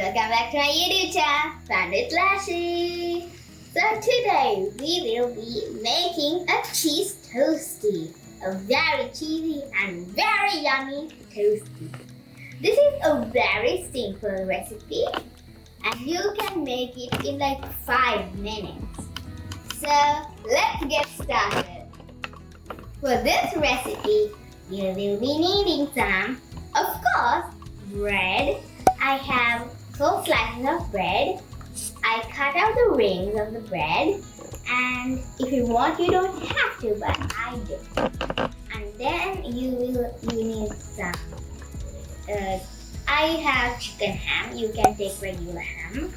Welcome back to my YouTube channel, Fun with Lashi. So today we will be making a cheese toastie, a very cheesy and very yummy toastie. This is a very simple recipe and you can make it in like 5 minutes. So let's get started. For this recipe, you will be needing some, of course, bread. I have 4 slices of bread. I cut out the rings of the bread, and if you want, you don't have to, but I do. And then you need some. I have chicken ham. You can take regular ham.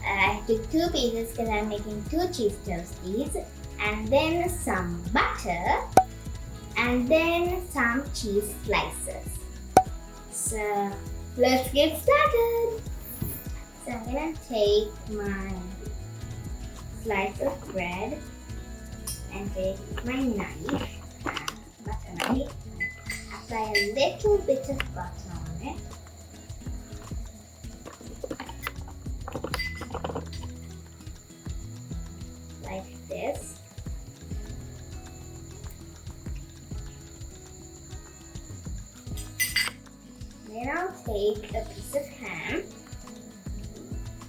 I took 2 pieces because I'm making 2 cheese toasties, and then some butter, and then some cheese slices. So let's get started. So I'm gonna take my slice of bread and take my knife, butter knife, and apply a little bit of butter on it. Like this. Then I'll take a piece of ham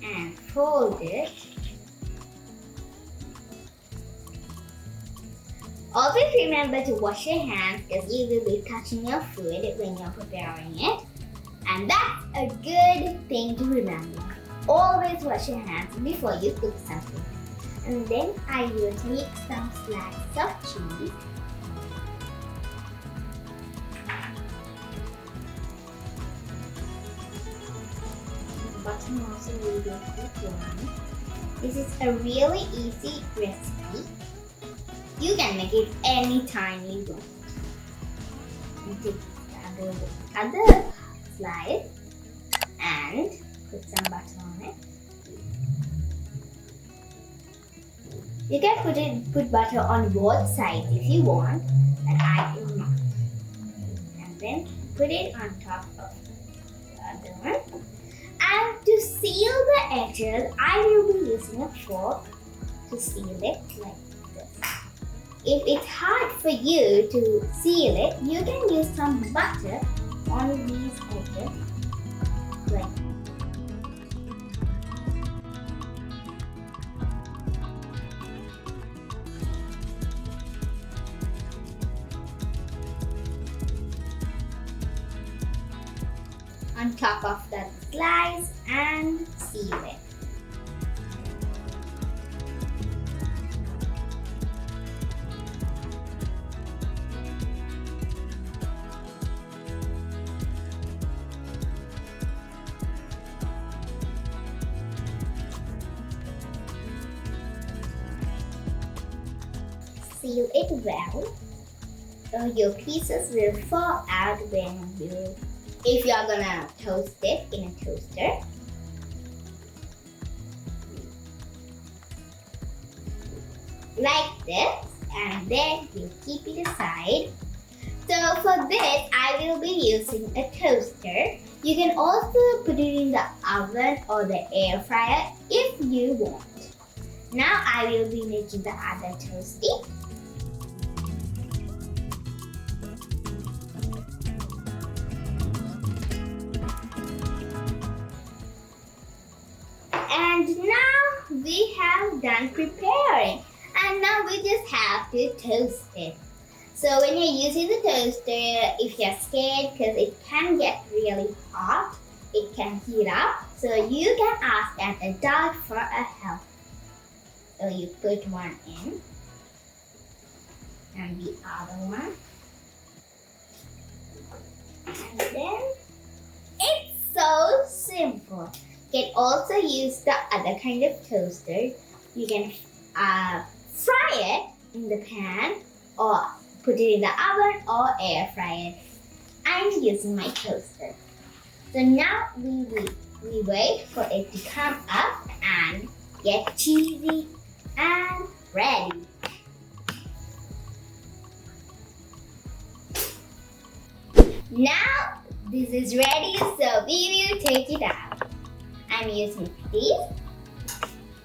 and fold it. Always remember to wash your hands because you will be touching your food when you're preparing it. And that's a good thing to remember. Always wash your hands before you cook something. And then I will take some slices of cheese. Button also will be a quick one. This is a really easy recipe. You can make it anytime you want. You take the other slice and put some butter on it. You can put butter on both sides if you want, but I will not. And then put it on top of the other one. And to seal the edges, I will be using a fork to seal it like this. If it's hard for you to seal it, you can use some butter on these edges like this. On top of the slice and seal it. Seal it well, so your pieces will fall out if you are gonna toast it in a toaster. Like this, and then you keep it aside. So for this, I will be using a toaster. You can also put it in the oven or the air fryer if you want. Now I will be making the other toastie. And now we have done preparing, and now we just have to toast it. So when you're using the toaster, if you're scared because it can get really hot, it can heat up, so you can ask an adult for a help. So you put one in and the other one, and then it's so simple. You can also use the other kind of toaster. You can fry it in the pan or put it in the oven or air fry it. I'm using my toaster. So now we wait for it to come up and get cheesy and ready. Now this is ready, so we will take it out. I'm using this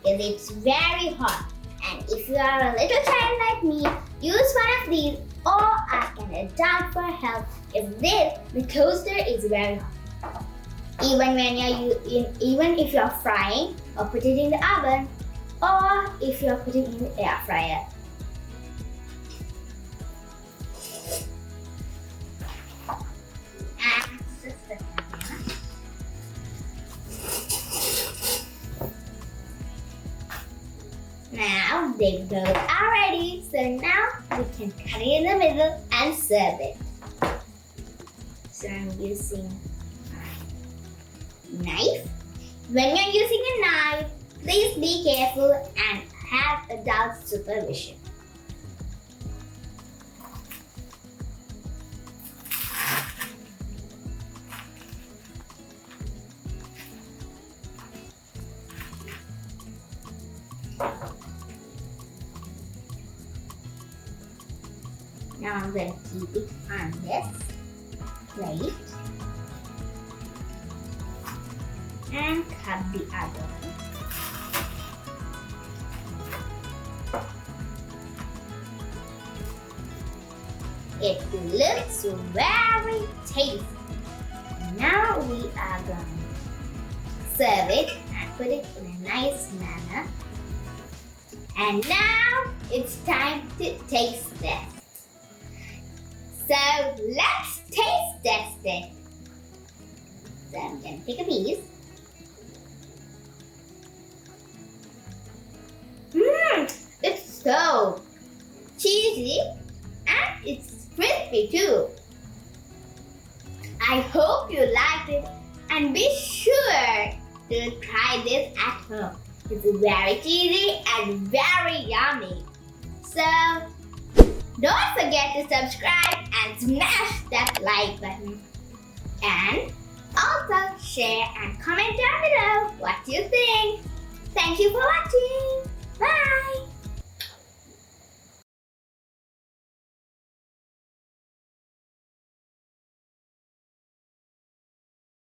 because it's very hot. And if you are a little child like me, use one of these or ask an adult for help if the toaster is very hot. Even if you're frying or put it in the oven or if you're putting it in the air fryer. Now they both are ready, so now we can cut it in the middle and serve it. So I'm using a knife. When you're using a knife, please be careful and have adult supervision. Now I'm going to keep it on this plate and cut the other one. It looks very tasty. Now we are going to serve it and put it in a nice manner. And now it's time to taste test. So let's taste test it. So I'm going to take a piece. It's so cheesy and it's crispy too. I hope you liked it and be sure to try this at home. It's very cheesy and very yummy. So don't forget to subscribe and smash that like button. And also share and comment down below what you think. Thank you for watching. Bye.